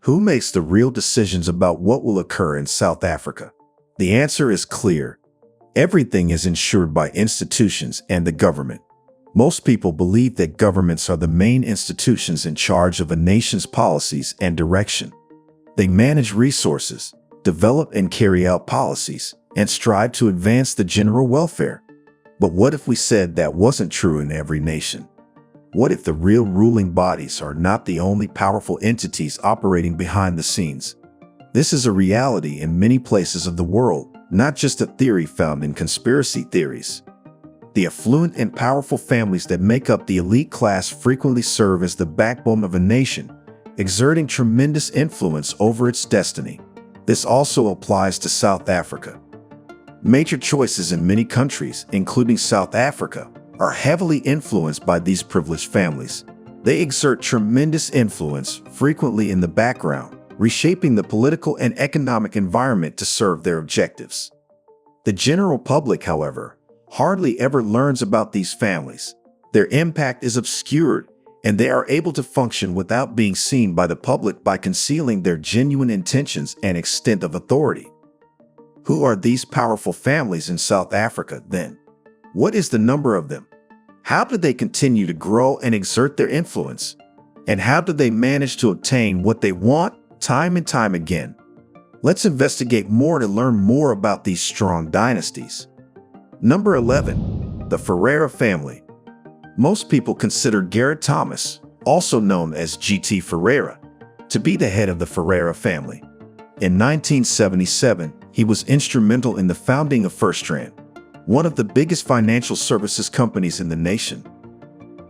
Who makes the real decisions about what will occur in South Africa? The answer is clear. Everything is ensured by institutions and the government. Most people believe that governments are the main institutions in charge of a nation's policies and direction. They manage resources, develop and carry out policies, and strive to advance the general welfare. But what if we said that wasn't true in every nation? What if the real ruling bodies are not the only powerful entities operating behind the scenes? This is a reality in many places of the world, not just a theory found in conspiracy theories. The affluent and powerful families that make up the elite class frequently serve as the backbone of a nation, exerting tremendous influence over its destiny. This also applies to South Africa. Major choices in many countries, including South Africa, are heavily influenced by these privileged families. They exert tremendous influence, frequently in the background, reshaping the political and economic environment to serve their objectives. The general public, however, hardly ever learns about these families. Their impact is obscured, and they are able to function without being seen by the public by concealing their genuine intentions and extent of authority. Who are these powerful families in South Africa, then? What is the number of them? How do they continue to grow and exert their influence? And how do they manage to obtain what they want time and time again? Let's investigate more to learn more about these strong dynasties. Number 11. The Ferreira family. Most people consider Garrett Thomas, also known as G.T. Ferreira, to be the head of the Ferreira family. In 1977, he was instrumental in the founding of FirstRand, one of the biggest financial services companies in the nation.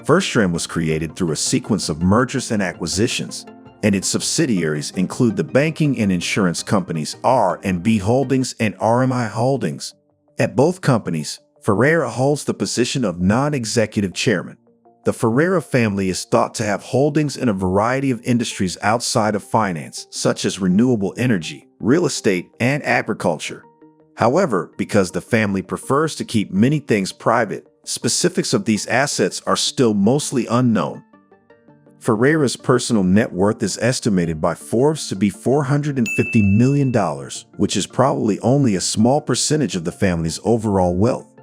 FirstRand was created through a sequence of mergers and acquisitions, and its subsidiaries include the banking and insurance companies R&B Holdings and RMI Holdings. At both companies, Ferreira holds the position of non-executive chairman. The Ferreira family is thought to have holdings in a variety of industries outside of finance, such as renewable energy, real estate, and agriculture. However, because the family prefers to keep many things private, specifics of these assets are still mostly unknown. Ferreira's personal net worth is estimated by Forbes to be $450 million, which is probably only a small percentage of the family's overall wealth.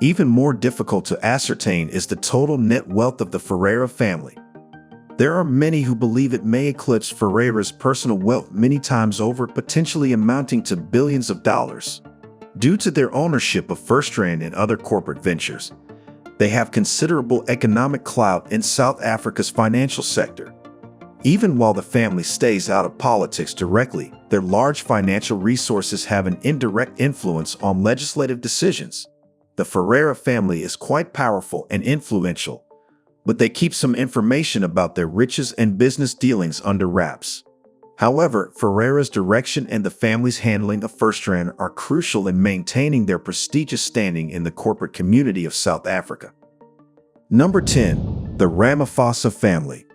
Even more difficult to ascertain is the total net wealth of the Ferreira family. There are many who believe it may eclipse Ferreira's personal wealth many times over, potentially amounting to billions of dollars. Due to their ownership of FirstRand and other corporate ventures, they have considerable economic clout in South Africa's financial sector. Even while the family stays out of politics directly, their large financial resources have an indirect influence on legislative decisions. The Ferreira family is quite powerful and influential, but they keep some information about their riches and business dealings under wraps. However, Ferreira's direction and the family's handling of FirstRand are crucial in maintaining their prestigious standing in the corporate community of South Africa. Number 10. The Ramaphosa family.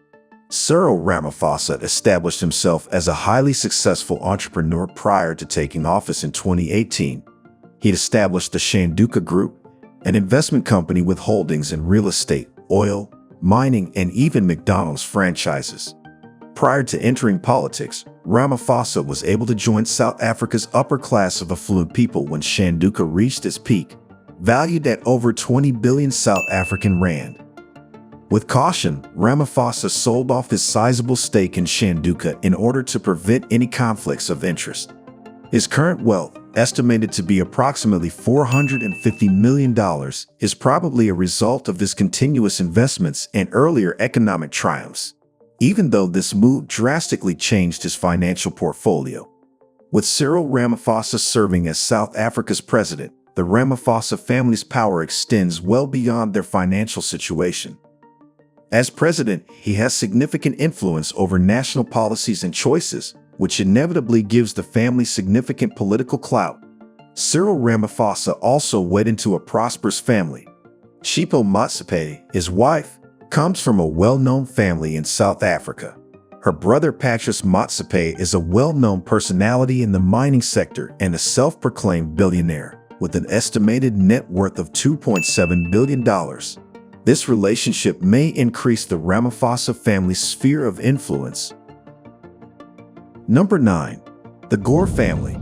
Cyril Ramaphosa established himself as a highly successful entrepreneur prior to taking office in 2018. He established the Shanduka Group, an investment company with holdings in real estate, oil, mining, and even McDonald's franchises. Prior to entering politics, Ramaphosa was able to join South Africa's upper class of affluent people when Shanduka reached its peak, valued at over 20 billion South African rand. With caution, Ramaphosa sold off his sizable stake in Shanduka in order to prevent any conflicts of interest. His current wealth, estimated to be approximately $450 million, is probably a result of his continuous investments and earlier economic triumphs, even though this move drastically changed his financial portfolio. With Cyril Ramaphosa serving as South Africa's president, the Ramaphosa family's power extends well beyond their financial situation. As president, he has significant influence over national policies and choices, which inevitably gives the family significant political clout. Cyril Ramaphosa also wed into a prosperous family. Sipho Motsepe, his wife, comes from a well-known family in South Africa. Her brother Patrice Motsepe is a well-known personality in the mining sector and a self-proclaimed billionaire, with an estimated net worth of $2.7 billion. This relationship may increase the Ramaphosa family's sphere of influence. Number 9. The Gore family.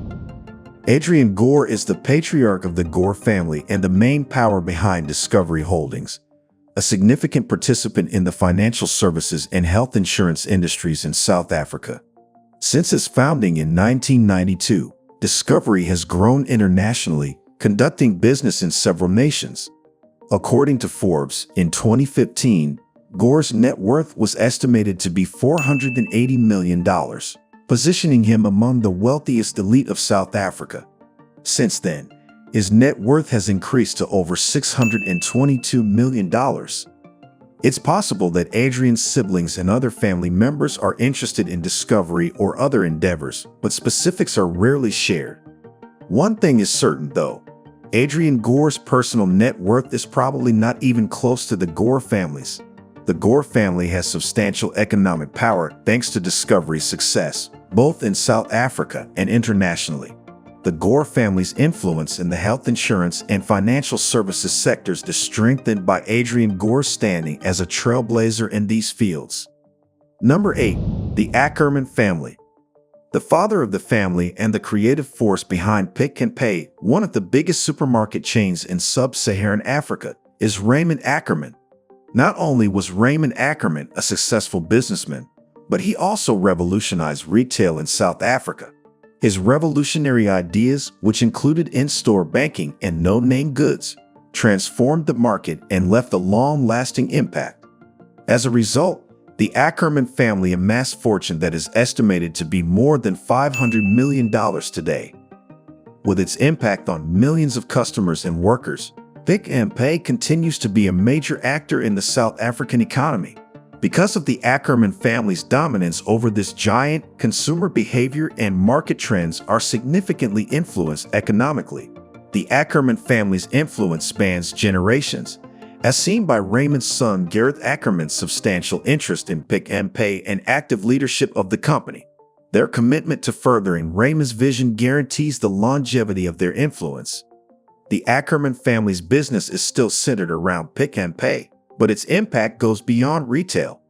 Adrian Gore is the patriarch of the Gore family and the main power behind Discovery Holdings, a significant participant in the financial services and health insurance industries in South Africa. Since its founding in 1992, Discovery has grown internationally, conducting business in several nations. According to Forbes, in 2015, Gore's net worth was estimated to be $480 million, positioning him among the wealthiest elite of South Africa. Since then, his net worth has increased to over $622 million. It's possible that Adrian's siblings and other family members are interested in Discovery or other endeavors, but specifics are rarely shared. One thing is certain, though. Adrian Gore's personal net worth is probably not even close to the Gore family's. The Gore family has substantial economic power thanks to Discovery's success, both in South Africa and internationally. The Gore family's influence in the health insurance and financial services sectors is strengthened by Adrian Gore's standing as a trailblazer in these fields. Number 8. The Ackerman family. The father of the family and the creative force behind Pick n Pay, one of the biggest supermarket chains in sub-Saharan Africa, is Raymond Ackerman. Not only was Raymond Ackerman a successful businessman, but he also revolutionized retail in South Africa. His revolutionary ideas, which included in-store banking and no-name goods, transformed the market and left a long-lasting impact. As a result, the Ackerman family amassed fortune that is estimated to be more than $500 million today. With its impact on millions of customers and workers, Pick n Pay continues to be a major actor in the South African economy. Because of the Ackerman family's dominance over this giant, consumer behavior and market trends are significantly influenced economically. The Ackerman family's influence spans generations, as seen by Raymond's son Gareth Ackerman's substantial interest in Pick n Pay and active leadership of the company. Their commitment to furthering Raymond's vision guarantees the longevity of their influence. The Ackerman family's business is still centered around Pick n Pay, but its impact goes beyond retail.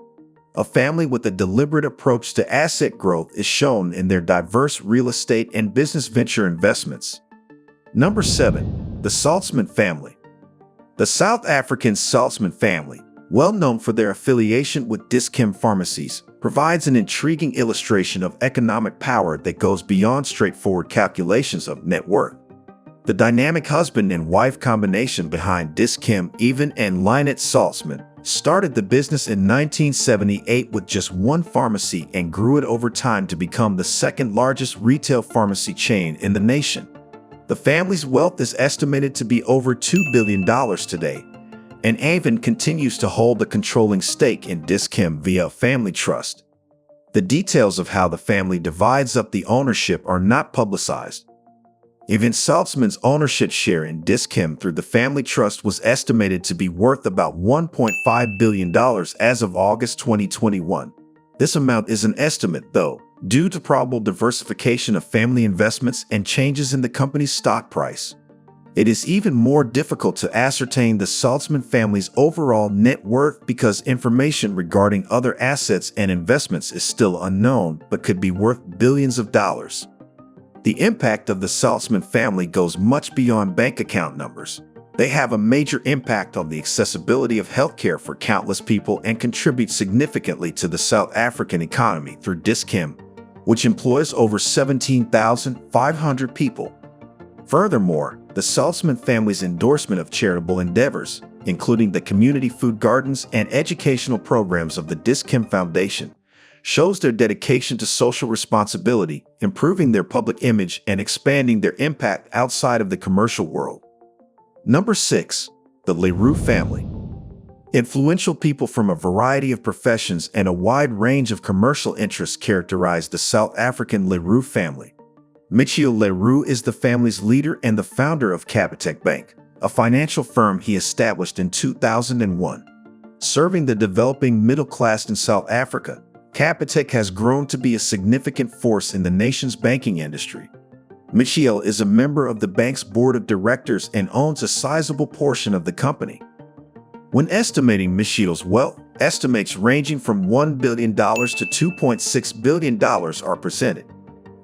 A family with a deliberate approach to asset growth is shown in their diverse real estate and business venture investments. Number 7. The Saltzman family. The South African Saltzman family, well known for their affiliation with Dis-Chem pharmacies, provides an intriguing illustration of economic power that goes beyond straightforward calculations of net worth. The dynamic husband and wife combination behind Dis-Chem, Even and Lynette Saltzman, started the business in 1978 with just one pharmacy and grew it over time to become the second largest retail pharmacy chain in the nation. The family's wealth is estimated to be over $2 billion today, and Even continues to hold a controlling stake in Dis-Chem via a family trust. The details of how the family divides up the ownership are not publicized. Even Saltzman's ownership share in Dis-Chem through the family trust was estimated to be worth about $1.5 billion as of August 2021. This amount is an estimate, though, due to probable diversification of family investments and changes in the company's stock price. It is even more difficult to ascertain the Saltzman family's overall net worth because information regarding other assets and investments is still unknown but could be worth billions of dollars. The impact of the Saltzman family goes much beyond bank account numbers. They have a major impact on the accessibility of healthcare for countless people and contribute significantly to the South African economy through Dis-Chem, which employs over 17,500 people. Furthermore, the Saltzman family's endorsement of charitable endeavors, including the community food gardens and educational programs of the Dis-Chem Foundation, shows their dedication to social responsibility, improving their public image and expanding their impact outside of the commercial world. Number 6. The Leroux family. Influential people from a variety of professions and a wide range of commercial interests characterize the South African Leroux family. Michiel Leroux is the family's leader and the founder of Capitec Bank, a financial firm he established in 2001. Serving the developing middle class in South Africa, Capitec has grown to be a significant force in the nation's banking industry. Michiel is a member of the bank's board of directors and owns a sizable portion of the company. When estimating Michiel's wealth, Estimates ranging from $1 billion to $2.6 billion are presented.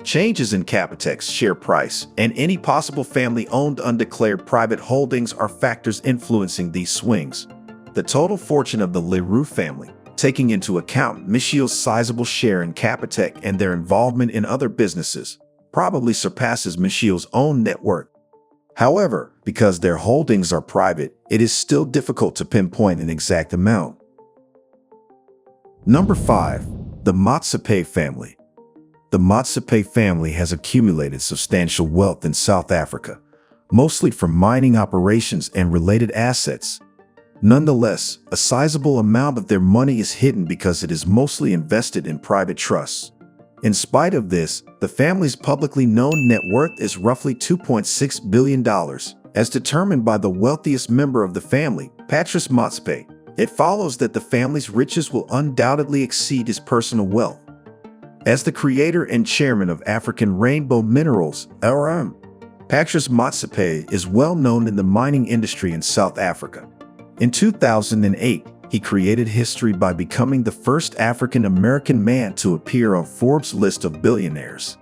Changes in Capitec's share price and any possible family-owned undeclared private holdings are factors influencing these swings. The total fortune of the Leroux family, taking into account Michiel's sizable share in Capitec and their involvement in other businesses, probably surpasses Michiel's own net worth. However, because their holdings are private, it is still difficult to pinpoint an exact amount. Number 5. The Motsepe family. The Motsepe family has accumulated substantial wealth in South Africa, mostly from mining operations and related assets. Nonetheless, a sizable amount of their money is hidden because it is mostly invested in private trusts. In spite of this, the family's publicly known net worth is roughly $2.6 billion, as determined by the wealthiest member of the family, Patrice Motsepe. It follows that the family's riches will undoubtedly exceed his personal wealth. As the creator and chairman of African Rainbow Minerals, (ARM), Patrice Motsepe is well known in the mining industry in South Africa. In 2008, he created history by becoming the first African-American man to appear on Forbes' list of billionaires.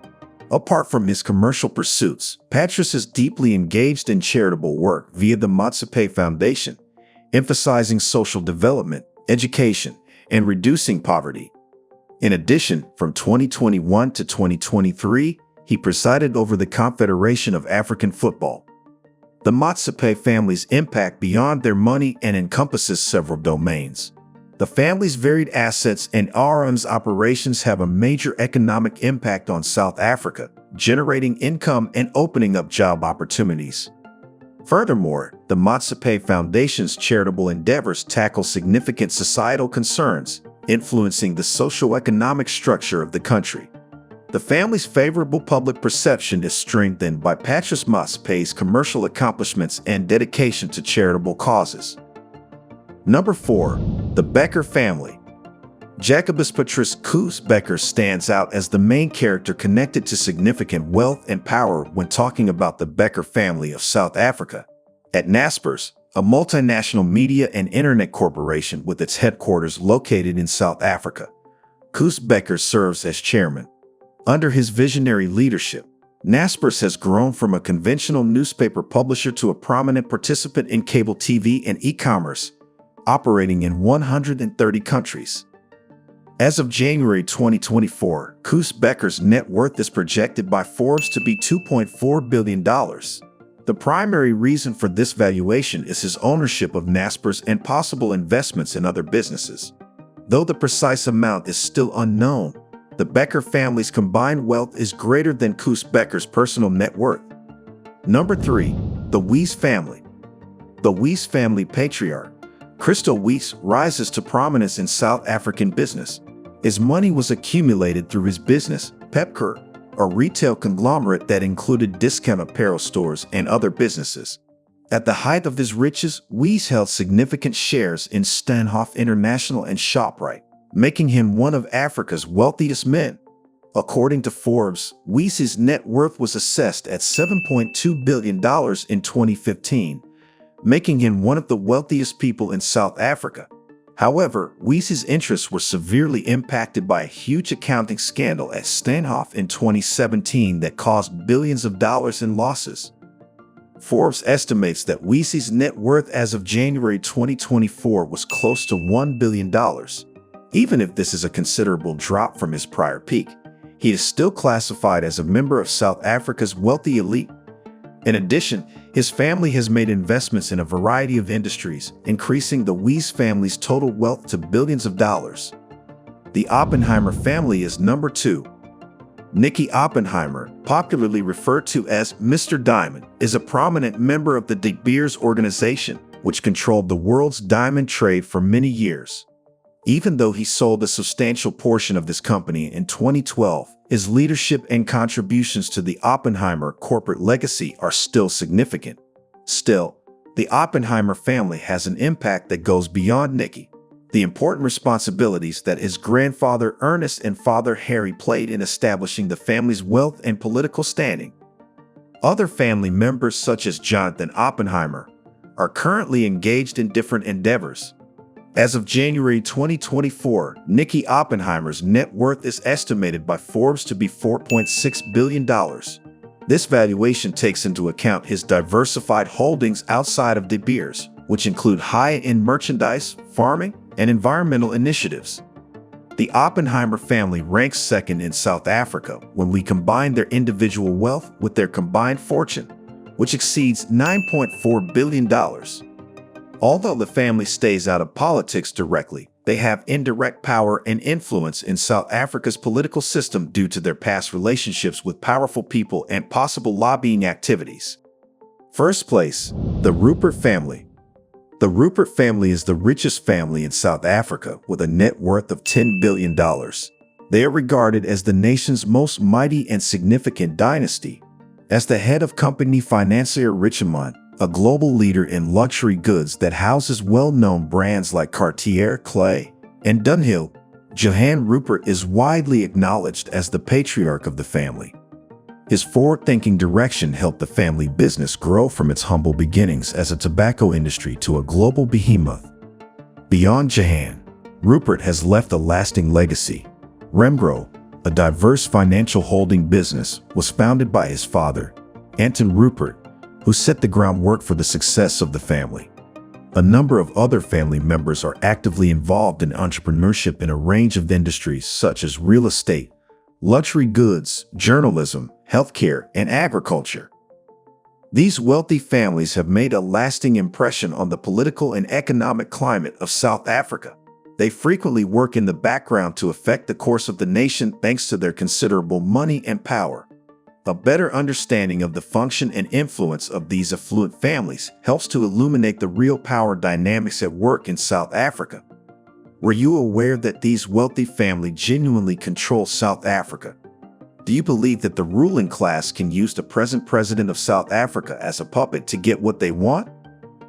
Apart from his commercial pursuits, Patrice is deeply engaged in charitable work via the Motsepe Foundation, emphasizing social development, education, and reducing poverty. In addition, from 2021 to 2023, he presided over the Confederation of African Football. The Motsepe family's impact beyond their money and encompasses several domains. The family's varied assets and RM's operations have a major economic impact on South Africa, generating income and opening up job opportunities. Furthermore, the Motsepe Foundation's charitable endeavors tackle significant societal concerns, influencing the socio-economic structure of the country. The family's favorable public perception is strengthened by Patrice Motsepe's commercial accomplishments and dedication to charitable causes. Number 4. The Becker family. Jacobus Patrice Koos Becker stands out as the main character connected to significant wealth and power when talking about the Becker family of South Africa. At Naspers, a multinational media and internet corporation with its headquarters located in South Africa, Koos Becker serves as chairman. Under his visionary leadership, Naspers has grown from a conventional newspaper publisher to a prominent participant in cable TV and e-commerce, operating in 130 countries. As of January 2024, Koos Becker's net worth is projected by Forbes to be $2.4 billion. The primary reason for this valuation is his ownership of Naspers and possible investments in other businesses. Though the precise amount is still unknown, the Becker family's combined wealth is greater than Koos Becker's personal net worth. Number 3. The Wyss family. The Wyss family patriarch, Christo Wyss, rises to prominence in South African business. His money was accumulated through his business, Pepker, a retail conglomerate that included discount apparel stores and other businesses. At the height of his riches, Wyss held significant shares in Steinhoff International and ShopRite, making him one of Africa's wealthiest men. According to Forbes, Wyss's net worth was assessed at $7.2 billion in 2015, making him one of the wealthiest people in South Africa. However, Wyss's interests were severely impacted by a huge accounting scandal at Steinhoff in 2017 that caused billions of dollars in losses. Forbes estimates that Wyss's net worth as of January 2024 was close to $1 billion. Even if this is a considerable drop from his prior peak, he is still classified as a member of South Africa's wealthy elite. In addition, his family has made investments in a variety of industries, increasing the Wyss family's total wealth to billions of dollars. The Oppenheimer family is number 2. Nicky Oppenheimer, popularly referred to as Mr. Diamond, is a prominent member of the De Beers organization, which controlled the world's diamond trade for many years. Even though he sold a substantial portion of this company in 2012, his leadership and contributions to the Oppenheimer corporate legacy are still significant. Still, the Oppenheimer family has an impact that goes beyond Nicky. The important responsibilities that his grandfather Ernest and father Harry played in establishing the family's wealth and political standing. Other family members such as Jonathan Oppenheimer are currently engaged in different endeavors. As of January 2024, Nikki Oppenheimer's net worth is estimated by Forbes to be $4.6 billion. This valuation takes into account his diversified holdings outside of De Beers, which include high-end merchandise, farming, and environmental initiatives. The Oppenheimer family ranks second in South Africa when we combine their individual wealth with their combined fortune, which exceeds $9.4 billion. Although the family stays out of politics directly, they have indirect power and influence in South Africa's political system due to their past relationships with powerful people and possible lobbying activities. First place, the Rupert family. The Rupert family is the richest family in South Africa with a net worth of $10 billion. They are regarded as the nation's most mighty and significant dynasty. As the head of company financier Richest, a global leader in luxury goods that houses well-known brands like Cartier, Clay, and Dunhill, Johann Rupert is widely acknowledged as the patriarch of the family. His forward-thinking direction helped the family business grow from its humble beginnings as a tobacco industry to a global behemoth. Beyond Johann, Rupert has left a lasting legacy. Remgro, a diverse financial holding business, was founded by his father, Anton Rupert, who set the groundwork for the success of the family. A number of other family members are actively involved in entrepreneurship in a range of industries such as real estate, luxury goods, journalism, healthcare, and agriculture. These wealthy families have made a lasting impression on the political and economic climate of South Africa. They frequently work in the background to affect the course of the nation thanks to their considerable money and power. A better understanding of the function and influence of these affluent families helps to illuminate the real power dynamics at work in South Africa. Were you aware that these wealthy families genuinely control South Africa? Do you believe that the ruling class can use the present president of South Africa as a puppet to get what they want?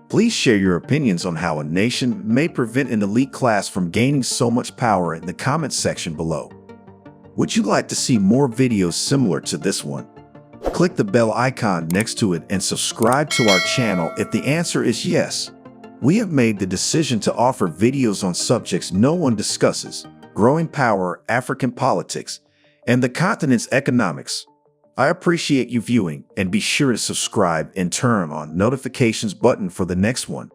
Please share your opinions on how a nation may prevent an elite class from gaining so much power in the comments section below. Would you like to see more videos similar to this one? Click the bell icon next to it and subscribe to our channel if the answer is yes. We have made the decision to offer videos on subjects no one discusses: growing power, African politics, and the continent's economics. I appreciate you viewing, and be sure to subscribe and turn on notifications button for the next one.